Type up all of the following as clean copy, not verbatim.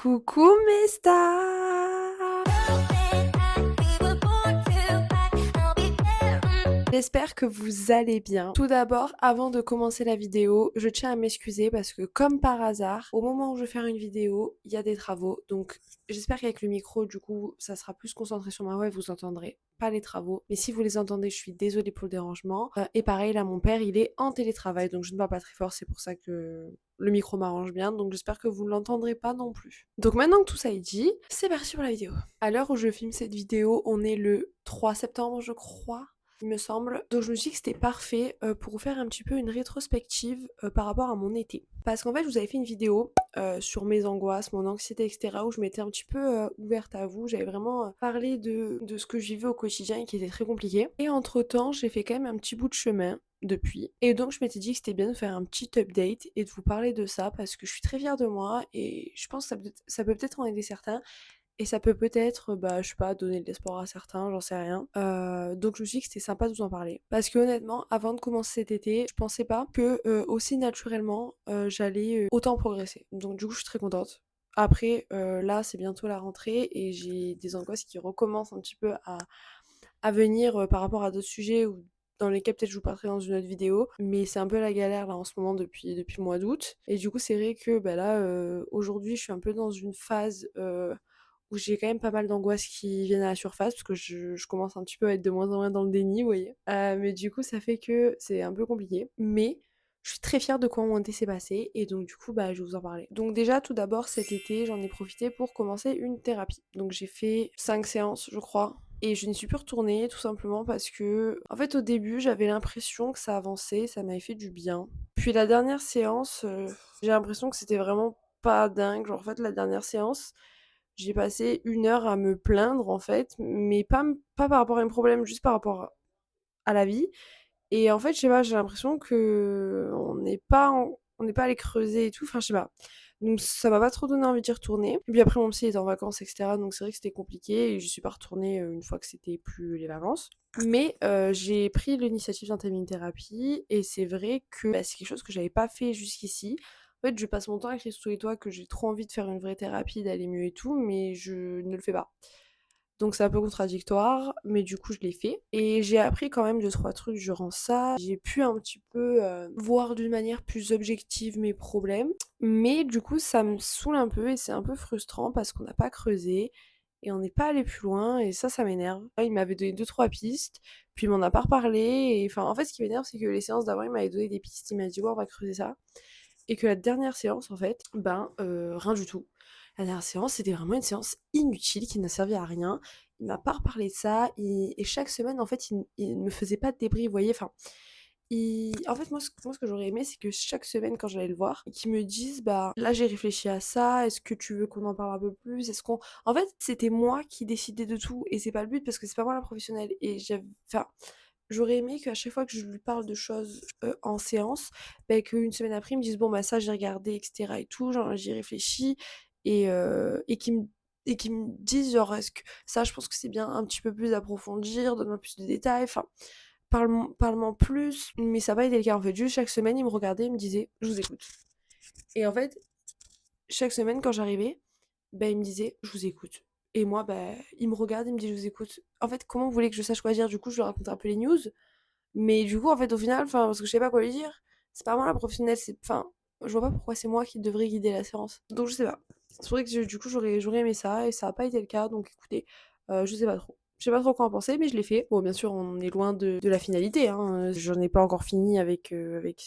Coucou mes stars! J'espère que vous allez bien. Tout d'abord, avant de commencer la vidéo, je tiens à m'excuser parce que comme par hasard, au moment où je vais faire une vidéo, il y a des travaux. Donc j'espère qu'avec le micro, du coup, ça sera plus concentré sur ma voix et vous entendrez pas les travaux. Mais si vous les entendez, je suis désolée pour le dérangement. Et pareil, là, mon père, il est en télétravail, donc je ne parle pas très fort, c'est pour ça que le micro m'arrange bien, donc j'espère que vous ne l'entendrez pas non plus. Donc maintenant que tout ça est dit, c'est parti pour la vidéo. À l'heure où je filme cette vidéo, on est le 3 septembre, je crois, il me semble. Donc je me suis dit que c'était parfait pour vous faire un petit peu une rétrospective par rapport à mon été. Parce qu'en fait, je vous avais fait une vidéo sur mes angoisses, mon anxiété, etc. où je m'étais un petit peu ouverte à vous. J'avais vraiment parlé de ce que je vivais au quotidien et qui était très compliqué. Et entre-temps, j'ai fait quand même un petit bout de chemin depuis. Et donc je m'étais dit que c'était bien de faire un petit update et de vous parler de ça parce que je suis très fière de moi et je pense que ça peut peut-être en aider certains. Et ça peut peut-être, bah, je sais pas, donner de l'espoir à certains, j'en sais rien. Donc je me suis dit que c'était sympa de vous en parler. Parce que honnêtement, avant de commencer cet été, je pensais pas que aussi naturellement, j'allais autant progresser. Donc du coup, je suis très contente. Après, là, c'est bientôt la rentrée et j'ai des angoisses qui recommencent un petit peu à venir par rapport à d'autres sujets ou dans lesquels peut-être je vous parlerai dans une autre vidéo, mais c'est un peu la galère là en ce moment depuis le mois d'août. Et du coup, c'est vrai que bah, là, aujourd'hui, je suis un peu dans une phase où j'ai quand même pas mal d'angoisses qui viennent à la surface parce que je commence un petit peu à être de moins en moins dans le déni, vous voyez. Mais du coup, ça fait que c'est un peu compliqué. Mais je suis très fière de comment mon été s'est passé et donc du coup, bah, je vais vous en parler. Donc déjà, tout d'abord, cet été, j'en ai profité pour commencer une thérapie. Donc j'ai fait 5 séances, je crois. Et je n'y suis plus retournée tout simplement parce que, en fait, au début, j'avais l'impression que ça avançait, ça m'avait fait du bien. Puis la dernière séance, j'ai l'impression que c'était vraiment pas dingue. Genre, en fait, la dernière séance, j'ai passé 1 heure à me plaindre, en fait, mais pas par rapport à un problème, juste par rapport à la vie. Et en fait, je sais pas, j'ai l'impression que on n'est pas allé creuser et tout, enfin, je sais pas. Donc ça m'a pas trop donné envie d'y retourner. Et puis après, mon psy était en vacances, etc. Donc c'est vrai que c'était compliqué et je suis pas retournée une fois que c'était plus les vacances. Mais j'ai pris l'initiative d'entamer une thérapie et c'est vrai que bah, c'est quelque chose que j'avais pas fait jusqu'ici. En fait, je passe mon temps à écrire sur les toits que j'ai trop envie de faire une vraie thérapie, d'aller mieux et tout, mais je ne le fais pas. Donc c'est un peu contradictoire, mais du coup je l'ai fait. Et j'ai appris quand même 2-3 trucs durant ça. J'ai pu un petit peu voir d'une manière plus objective mes problèmes. Mais du coup ça me saoule un peu et c'est un peu frustrant parce qu'on n'a pas creusé et on n'est pas allé plus loin et ça m'énerve. Il m'avait donné 2-3 pistes, puis il m'en a pas reparlé. Et enfin en fait ce qui m'énerve c'est que les séances d'avant il m'avait donné des pistes, il m'a dit ouais on va creuser ça. Et que la dernière séance en fait, ben rien du tout. La dernière séance, c'était vraiment une séance inutile qui n'a servi à rien. Il m'a pas reparlé de ça et chaque semaine, en fait, il me faisait pas de débrief, vous voyez. Enfin, en fait, moi, ce que j'aurais aimé, c'est que chaque semaine, quand j'allais le voir, qu'ils me disent, bah, là, j'ai réfléchi à ça. Est-ce que tu veux qu'on en parle un peu plus? Est-ce qu'on, en fait, c'était moi qui décidais de tout et c'est pas le but parce que c'est pas moi la professionnelle. Et enfin, j'aurais aimé qu'à chaque fois que je lui parle de choses en séance, bah, qu'une semaine après, ils me disent bon bah ça j'ai regardé, etc. et tout, genre j'y réfléchis et qu'ils me disent genre est-ce que ça je pense que c'est bien un petit peu plus approfondir, donne-moi plus de détails, enfin parle-moi plus, mais ça n'a pas été le cas en fait. Juste chaque semaine, ils me regardaient, ils me disaient je vous écoute. Et en fait, chaque semaine quand j'arrivais, bah, il me disait je vous écoute. Et moi, bah, il me regarde, il me dit je vous écoute. En fait, comment vous voulez que je sache quoi dire? Du coup, je lui raconte un peu les news. Mais du coup, en fait, au final, enfin, parce que je sais pas quoi lui dire, c'est pas moi la professionnelle, c'est. Enfin, je vois pas pourquoi c'est moi qui devrais guider la séance. Donc je sais pas. C'est vrai que du coup, j'aurais aimé ça et ça a pas été le cas, donc écoutez, je sais pas trop. Je sais pas trop quoi en penser, mais je l'ai fait. Bon, bien sûr, on est loin de la finalité, hein. J'en ai pas encore fini avec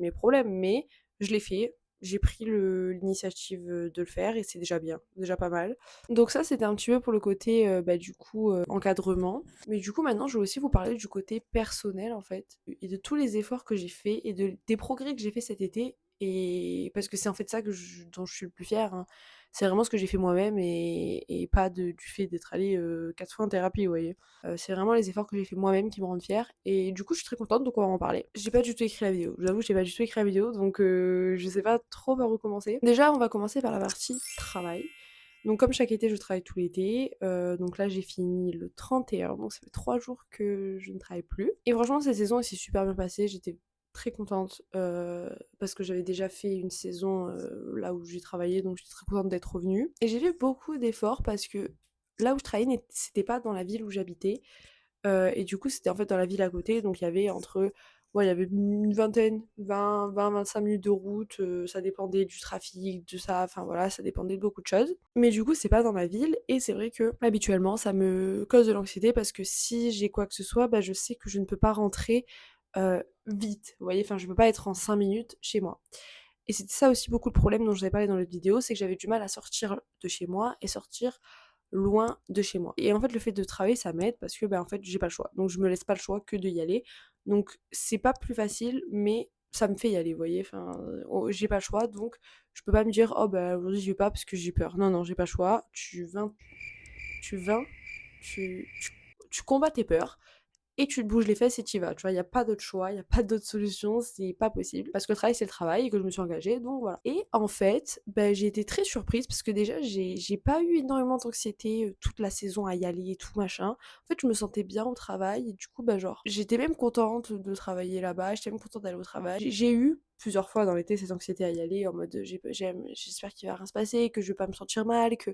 mes problèmes, mais je l'ai fait. J'ai pris l'initiative de le faire et c'est déjà bien, déjà pas mal. Donc ça, c'était un petit peu pour le côté, bah, du coup, encadrement. Mais du coup, maintenant, je vais aussi vous parler du côté personnel, en fait, et de tous les efforts que j'ai faits et des progrès que j'ai fait cet été. Et parce que c'est en fait ça dont je suis le plus fière, hein. C'est vraiment ce que j'ai fait moi-même et pas du fait d'être allée 4 fois en thérapie, vous voyez. C'est vraiment les efforts que j'ai fait moi-même qui me rendent fière. Et du coup, je suis très contente, donc on va en parler. J'ai pas du tout écrit la vidéo. J'avoue, j'ai pas du tout écrit la vidéo, donc je sais pas trop par où commencer. Déjà, on va commencer par la partie travail. Donc comme chaque été, je travaille tout l'été. Donc là, j'ai fini le 31, donc ça fait 3 jours que je ne travaille plus. Et franchement, cette saison, elle s'est super bien passée. J'étais très contente, parce que j'avais déjà fait une saison, là où j'ai travaillé, donc j'étais très contente d'être revenue et j'ai fait beaucoup d'efforts parce que là où je travaillais c'était pas dans la ville où j'habitais, et du coup, c'était en fait dans la ville à côté, donc il y avait entre ouais, il y avait une vingtaine, 20-25 minutes de route, ça dépendait du trafic, de ça, enfin voilà, ça dépendait de beaucoup de choses. Mais du coup, c'est pas dans ma ville et c'est vrai que habituellement, ça me cause de l'anxiété parce que si j'ai quoi que ce soit, bah, je sais que je ne peux pas rentrer, vite, vous voyez? Enfin, je peux pas être en 5 minutes chez moi. Et c'était ça aussi beaucoup le problème dont je vous avais parlé dans l'autre vidéo, c'est que j'avais du mal à sortir de chez moi et sortir loin de chez moi. Et en fait, le fait de travailler, ça m'aide parce que, bah, en fait, j'ai pas le choix. Donc je me laisse pas le choix que de y aller. Donc c'est pas plus facile, mais ça me fait y aller, vous voyez? Enfin, j'ai pas le choix, donc je peux pas me dire: «Oh bah, aujourd'hui j'y vais pas parce que j'ai peur». Non, non, j'ai pas le choix. Tu vins, tu combats tes peurs et tu te bouges les fesses et tu y vas, tu vois? Il y a pas d'autre choix, il y a pas d'autre solution, c'est pas possible. Parce que le travail, c'est le travail et que je me suis engagée, donc voilà. Et en fait, bah, j'ai été très surprise parce que déjà, j'ai pas eu énormément d'anxiété, toute la saison à y aller et tout machin. En fait, je me sentais bien au travail et du coup, bah, genre, j'étais même contente de travailler là-bas, j'étais même contente d'aller au travail. J'ai eu plusieurs fois dans l'été cette anxiété à y aller en mode, j'espère qu'il va rien se passer, que je vais pas me sentir mal, que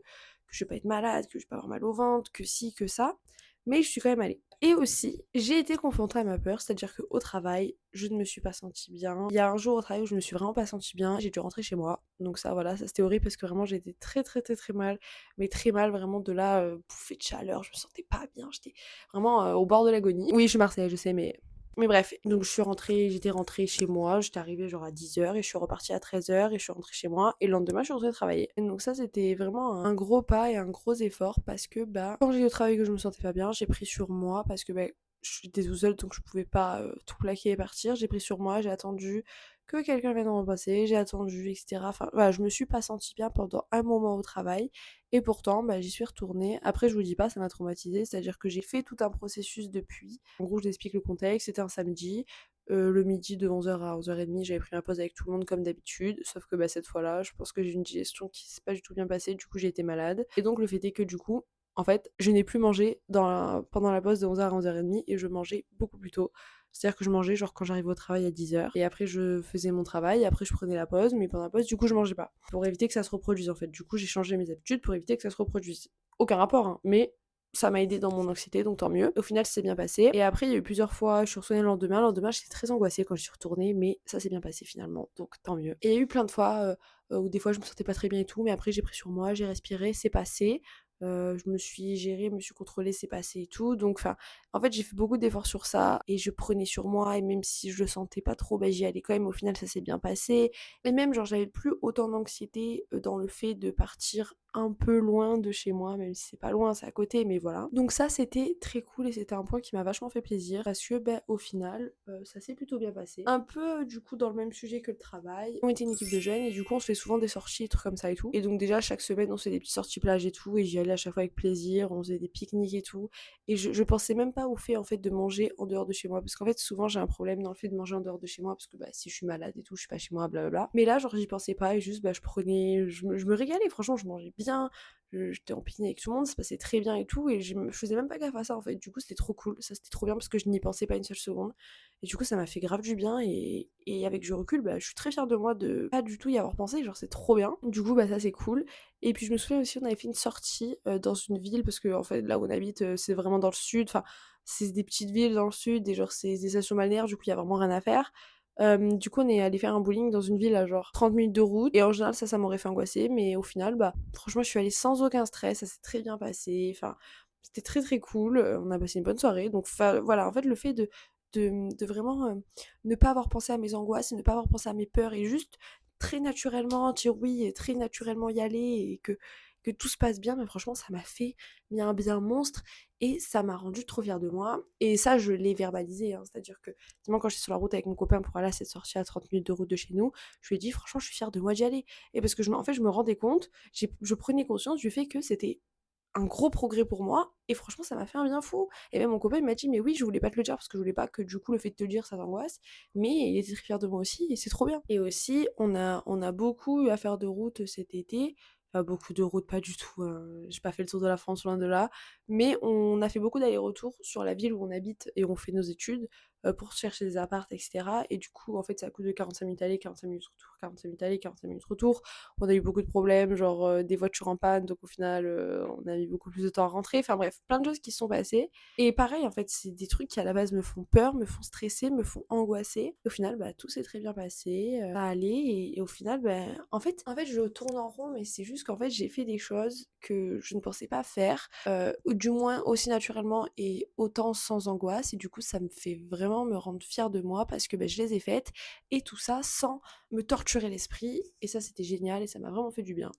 je vais pas être malade, que je vais pas avoir mal au ventre, que ci, que ça. Mais je suis quand même allée. Et aussi, j'ai été confrontée à ma peur, c'est-à-dire qu'au travail, je ne me suis pas sentie bien. Il y a un jour au travail où je me suis vraiment pas sentie bien, j'ai dû rentrer chez moi. Donc ça, voilà, ça c'était horrible parce que vraiment j'ai été très très très très mal, mais très mal, vraiment de là, bouffée de chaleur, je me sentais pas bien, j'étais vraiment au bord de l'agonie. Oui, je suis Marseillais, je sais, mais bref, donc j'étais rentrée chez moi, j'étais arrivée genre à 10h et je suis repartie à 13h et je suis rentrée chez moi et le lendemain je suis rentrée travailler. Et donc ça c'était vraiment un gros pas et un gros effort parce que bah quand j'ai eu au travail que je me sentais pas bien, j'ai pris sur moi parce que bah j'étais toute seule donc je pouvais pas tout plaquer et partir. J'ai pris sur moi, j'ai attendu que quelqu'un vienne me remplacer, j'ai attendu, etc. Enfin voilà, je me suis pas sentie bien pendant un moment au travail et pourtant bah, j'y suis retournée. Après je vous dis pas, ça m'a traumatisée, c'est-à-dire que j'ai fait tout un processus depuis. En gros je t'explique le contexte, c'était un samedi, le midi de 11h à 11h30 j'avais pris ma pause avec tout le monde comme d'habitude, sauf que bah, cette fois-là je pense que j'ai eu une digestion qui s'est pas du tout bien passée, du coup j'ai été malade. Et donc le fait est que du coup en fait, je n'ai plus mangé pendant la pause de 11h à 11h30 et je mangeais beaucoup plus tôt. C'est-à-dire que je mangeais genre quand j'arrivais au travail à 10h et après je faisais mon travail, après je prenais la pause, mais pendant la pause du coup je mangeais pas. Pour éviter que ça se reproduise en fait. Du coup j'ai changé mes habitudes pour éviter que ça se reproduise. Aucun rapport, hein, mais ça m'a aidé dans mon anxiété, donc tant mieux. Au final, ça s'est bien passé. Et après, il y a eu plusieurs fois, je suis retournée le lendemain. Le lendemain, j'étais très angoissée quand je suis retournée, mais ça s'est bien passé finalement, donc tant mieux. Et il y a eu plein de fois où des fois je me sentais pas très bien et tout, mais après j'ai pris sur moi, j'ai respiré, c'est passé. Je me suis gérée, je me suis contrôlée, c'est passé et tout. Donc, enfin, en fait, j'ai fait beaucoup d'efforts sur ça et je prenais sur moi. Et même si je le sentais pas trop, bah, j'y allais quand même. Au final, ça s'est bien passé. Et même, genre, j'avais plus autant d'anxiété dans le fait de partir un peu loin de chez moi, même si c'est pas loin, c'est à côté, mais voilà. Donc ça, c'était très cool et c'était un point qui m'a vachement fait plaisir parce que, bah, au final, ça s'est plutôt bien passé. Un peu, du coup, dans le même sujet que le travail. On était une équipe de jeunes et du coup, on se fait souvent des sorties, des trucs comme ça et tout. Et donc déjà, chaque semaine, on se fait des petites sorties plage et tout et j'y allais à chaque fois avec plaisir, on faisait des pique-niques et tout. Et je pensais même pas au fait, en fait, de manger en dehors de chez moi parce qu'en fait, souvent, j'ai un problème dans le fait de manger en dehors de chez moi parce que, bah, si je suis malade et tout, je suis pas chez moi, blablabla. Mais là, genre, j'y pensais pas et juste, bah, je me régalais, franchement, je mangeais bien, j'étais en pique-nique avec tout le monde, ça se passait très bien et tout, et je faisais même pas gaffe à ça en fait. Du coup, c'était trop cool, ça c'était trop bien parce que je n'y pensais pas une seule seconde. Et du coup, ça m'a fait grave du bien, et avec du recul, bah, je suis très fière de moi de pas du tout y avoir pensé, genre c'est trop bien. Du coup, bah, ça c'est cool. Et puis, je me souviens aussi, on avait fait une sortie dans une ville parce que, en fait, là où on habite, c'est vraiment dans le sud, enfin, c'est des petites villes dans le sud, et genre, c'est des stations balnéaires, du coup, il y a vraiment rien à faire. Du coup, on est allé faire un bowling dans une ville à genre 30 minutes de route. Et en général, ça m'aurait fait angoisser. Mais au final, bah, franchement, je suis allée sans aucun stress. Ça s'est très bien passé. Enfin, c'était très très cool. On a passé une bonne soirée. Donc, voilà, en fait, le fait de vraiment ne pas avoir pensé à mes angoisses et ne pas avoir pensé à mes peurs et juste très naturellement dire oui et très naturellement y aller et que tout se passe bien, mais franchement, ça m'a fait mais un bien monstre et ça m'a rendu trop fière de moi. Et ça, je l'ai verbalisé, hein, c'est-à-dire que moi, quand j'étais sur la route avec mon copain pour aller à cette sortie à 30 minutes de route de chez nous, je lui ai dit franchement, je suis fière de moi d'y aller. Et parce que en fait, je me rendais compte, je prenais conscience du fait que c'était un gros progrès pour moi, et franchement ça m'a fait un bien fou. Et même mon copain il m'a dit mais oui, je voulais pas te le dire parce que je voulais pas que du coup le fait de te le dire ça t'angoisse, mais il était très fier de moi aussi et c'est trop bien. Et aussi on a beaucoup eu à faire de route cet été. Enfin, beaucoup de route, pas du tout, hein. J'ai pas fait le tour de la France loin de là, mais on a fait beaucoup d'allers-retours sur la ville où on habite et où on fait nos études, pour chercher des apparts, etc. Et du coup, en fait, ça coûte de 45 minutes aller, 45 minutes retour, 45 minutes aller, 45 minutes retour. On a eu beaucoup de problèmes, genre des voitures en panne, donc au final, on a eu beaucoup plus de temps à rentrer. Enfin bref, plein de choses qui se sont passées. Et pareil, en fait, c'est des trucs qui à la base me font peur, me font stresser, me font angoisser. Au final, bah, tout s'est très bien passé, ça allait, et au final, bah, en fait, je tourne en rond, mais c'est juste qu'en fait, j'ai fait des choses que je ne pensais pas faire, ou du moins aussi naturellement et autant sans angoisse, et du coup, ça me fait vraiment me rendre fière de moi parce que bah, je les ai faites, et tout ça sans me torturer l'esprit, et ça, c'était génial, et ça m'a vraiment fait du bien.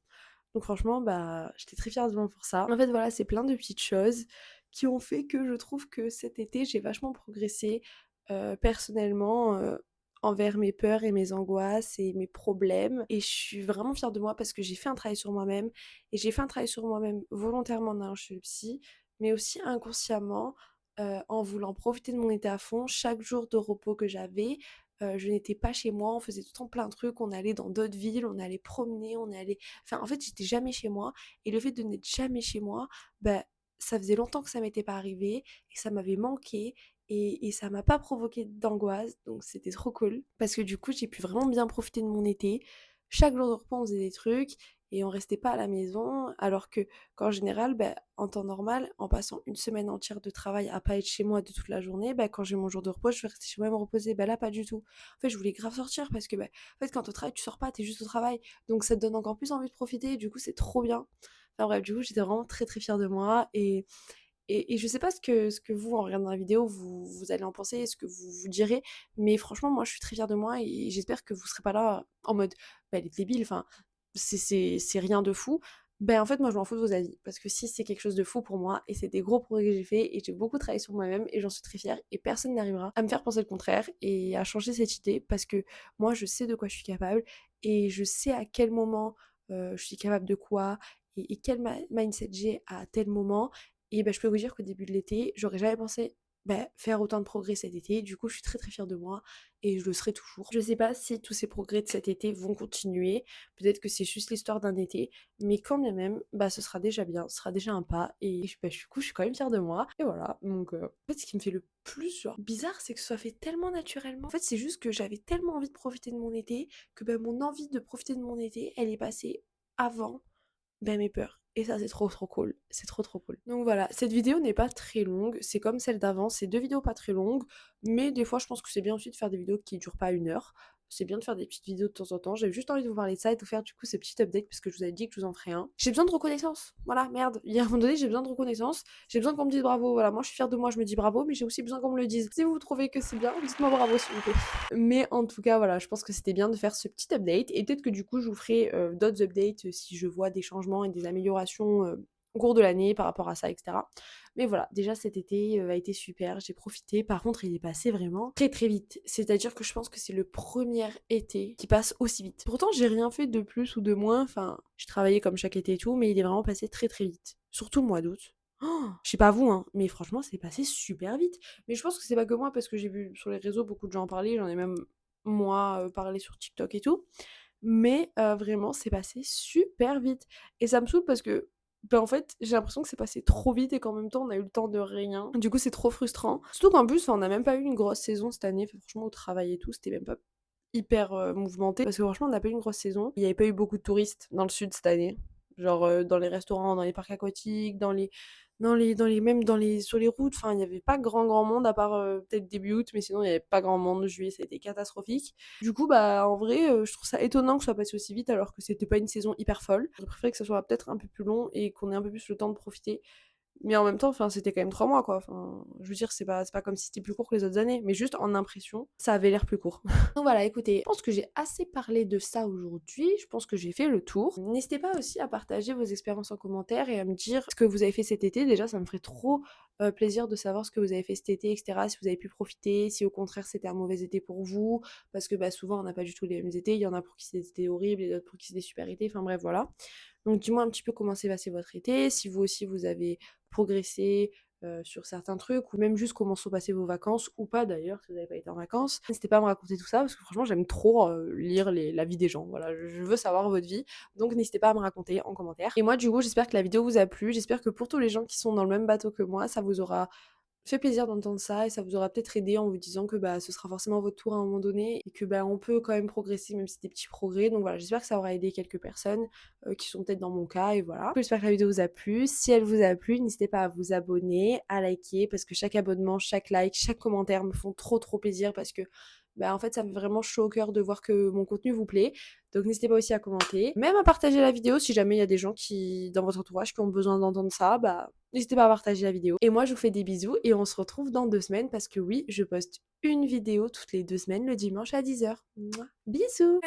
Donc franchement, bah, j'étais très fière de moi pour ça. En fait, voilà, c'est plein de petites choses qui ont fait que je trouve que cet été, j'ai vachement progressé personnellement envers mes peurs et mes angoisses et mes problèmes. Et je suis vraiment fière de moi parce que j'ai fait un travail sur moi-même. Et j'ai fait un travail sur moi-même volontairement en allant chez le psy, mais aussi inconsciemment en voulant profiter de mon été à fond. Chaque jour de repos que j'avais, je n'étais pas chez moi, on faisait tout le temps plein de trucs, on allait dans d'autres villes, on allait promener, on allait... Enfin, en fait, j'étais jamais chez moi. Et le fait de n'être jamais chez moi, bah, ça faisait longtemps que ça m'était pas arrivé et ça m'avait manqué. Et ça m'a pas provoqué d'angoisse, donc c'était trop cool. Parce que du coup, j'ai pu vraiment bien profiter de mon été. Chaque jour de repos, on faisait des trucs et on restait pas à la maison. Alors que, qu'en général, bah, en temps normal, en passant une semaine entière de travail à pas être chez moi de toute la journée, bah, quand j'ai mon jour de repos, je vais rester chez moi et me reposer. Bah là, pas du tout. En fait, je voulais grave sortir parce que, bah, en fait, quand au travail, tu sors pas, t'es juste au travail. Donc ça te donne encore plus envie de profiter. Et du coup, c'est trop bien. Enfin bref, du coup, j'étais vraiment très très fière de moi. Et je sais pas ce que vous, en regardant la vidéo, vous allez en penser, ce que vous vous direz, mais franchement, moi, je suis très fière de moi et j'espère que vous serez pas là en mode, bah, elle est débile, enfin, c'est rien de fou. Ben, en fait, moi, je m'en fous de vos avis, parce que si c'est quelque chose de fou pour moi, et c'est des gros progrès que j'ai fait, et j'ai beaucoup travaillé sur moi-même, et j'en suis très fière, et personne n'arrivera à me faire penser le contraire, et à changer cette idée, parce que moi, je sais de quoi je suis capable, et je sais à quel moment je suis capable de quoi, et quel mindset j'ai à tel moment, et bah, je peux vous dire qu'au début de l'été, j'aurais jamais pensé faire autant de progrès cet été. Du coup, je suis très très fière de moi et je le serai toujours. Je sais pas si tous ces progrès de cet été vont continuer. Peut-être que c'est juste l'histoire d'un été, mais quand bien même, bah ce sera déjà bien, ce sera déjà un pas. Et du coup, je suis quand même fière de moi. Et voilà. Donc, en fait, ce qui me fait le plus genre bizarre, c'est que ce soit fait tellement naturellement. En fait, c'est juste que j'avais tellement envie de profiter de mon été que bah, mon envie de profiter de mon été, elle est passée avant mes peurs. Et ça, c'est trop trop cool. C'est trop trop cool. Donc voilà, cette vidéo n'est pas très longue. C'est comme celle d'avant. C'est deux vidéos pas très longues. Mais des fois, je pense que c'est bien aussi de faire des vidéos qui durent pas une heure. C'est bien de faire des petites vidéos de temps en temps. J'avais juste envie de vous parler de ça et de vous faire du coup ce petit update parce que je vous avais dit que je vous en ferais un. J'ai besoin de reconnaissance. Voilà, merde. Il y a un moment donné, j'ai besoin de reconnaissance. J'ai besoin qu'on me dise bravo. Voilà, moi je suis fière de moi, je me dis bravo, mais j'ai aussi besoin qu'on me le dise. Si vous trouvez que c'est bien, dites-moi bravo s'il vous plaît. Mais en tout cas, voilà, je pense que c'était bien de faire ce petit update. Et peut-être que du coup, je vous ferai d'autres updates si je vois des changements et des améliorations au cours de l'année par rapport à ça, etc. Mais voilà, déjà cet été a été super, j'ai profité. Par contre, il est passé vraiment très très vite. C'est-à-dire que je pense que c'est le premier été qui passe aussi vite. Pourtant, j'ai rien fait de plus ou de moins. Enfin, j'ai travaillé comme chaque été et tout, mais il est vraiment passé très très vite. Surtout le mois d'août. Oh, je sais pas vous, hein, mais franchement, c'est passé super vite. Mais je pense que c'est pas que moi, parce que j'ai vu sur les réseaux beaucoup de gens en parler, j'en ai même moi parlé sur TikTok et tout. Mais vraiment, c'est passé super vite. Et ça me saoule parce que, en fait, j'ai l'impression que c'est passé trop vite et qu'en même temps, on a eu le temps de rien. Du coup, c'est trop frustrant. Surtout qu'en plus, on n'a même pas eu une grosse saison cette année. Enfin, franchement, au travail et tout, c'était même pas hyper mouvementé. Parce que franchement, on n'a pas eu une grosse saison. Il n'y avait pas eu beaucoup de touristes dans le sud cette année. Genre dans les restaurants, dans les parcs aquatiques, même sur les routes. Enfin, il n'y avait pas grand monde à part peut-être début août, mais sinon, il n'y avait pas grand monde. Juillet, ça a été catastrophique. Du coup, bah, en vrai, je trouve ça étonnant que ça soit passé aussi vite alors que c'était pas une saison hyper folle. Je préférais que ça soit peut-être un peu plus long et qu'on ait un peu plus le temps de profiter. Mais en même temps, enfin, c'était quand même 3 mois, quoi. Enfin, je veux dire, c'est pas comme si c'était plus court que les autres années, mais juste en impression, ça avait l'air plus court. Donc voilà, écoutez, je pense que j'ai assez parlé de ça aujourd'hui. Je pense que j'ai fait le tour. N'hésitez pas aussi à partager vos expériences en commentaire et à me dire ce que vous avez fait cet été. Déjà, ça me ferait trop plaisir de savoir ce que vous avez fait cet été, etc. Si vous avez pu profiter, si au contraire c'était un mauvais été pour vous, parce que bah, souvent on n'a pas du tout les mêmes étés. Il y en a pour qui c'était horrible et d'autres pour qui c'était super été. Enfin bref, voilà. Donc dis-moi un petit peu comment s'est passé votre été, si vous aussi vous avez progressé sur certains trucs, ou même juste comment sont passées vos vacances, ou pas d'ailleurs, si vous n'avez pas été en vacances. N'hésitez pas à me raconter tout ça, parce que franchement j'aime trop lire la vie des gens, voilà, je veux savoir votre vie, donc n'hésitez pas à me raconter en commentaire. Et moi du coup j'espère que la vidéo vous a plu, j'espère que pour tous les gens qui sont dans le même bateau que moi, ça vous aura fait plaisir d'entendre ça et ça vous aura peut-être aidé en vous disant que, bah, ce sera forcément votre tour à un moment donné et que, bah, on peut quand même progresser même si c'est des petits progrès. Donc voilà, j'espère que ça aura aidé quelques personnes, qui sont peut-être dans mon cas et voilà. J'espère que la vidéo vous a plu. Si elle vous a plu, n'hésitez pas à vous abonner, à liker parce que chaque abonnement, chaque like, chaque commentaire me font trop plaisir parce que, bah, en fait, ça me fait vraiment chaud au cœur de voir que mon contenu vous plaît. Donc n'hésitez pas aussi à commenter, même à partager la vidéo si jamais il y a des gens qui, dans votre entourage, qui ont besoin d'entendre ça, bah n'hésitez pas à partager la vidéo. Et moi, je vous fais des bisous et on se retrouve dans 2 semaines parce que oui, je poste une vidéo toutes les 2 semaines le dimanche à 10h. Bisous!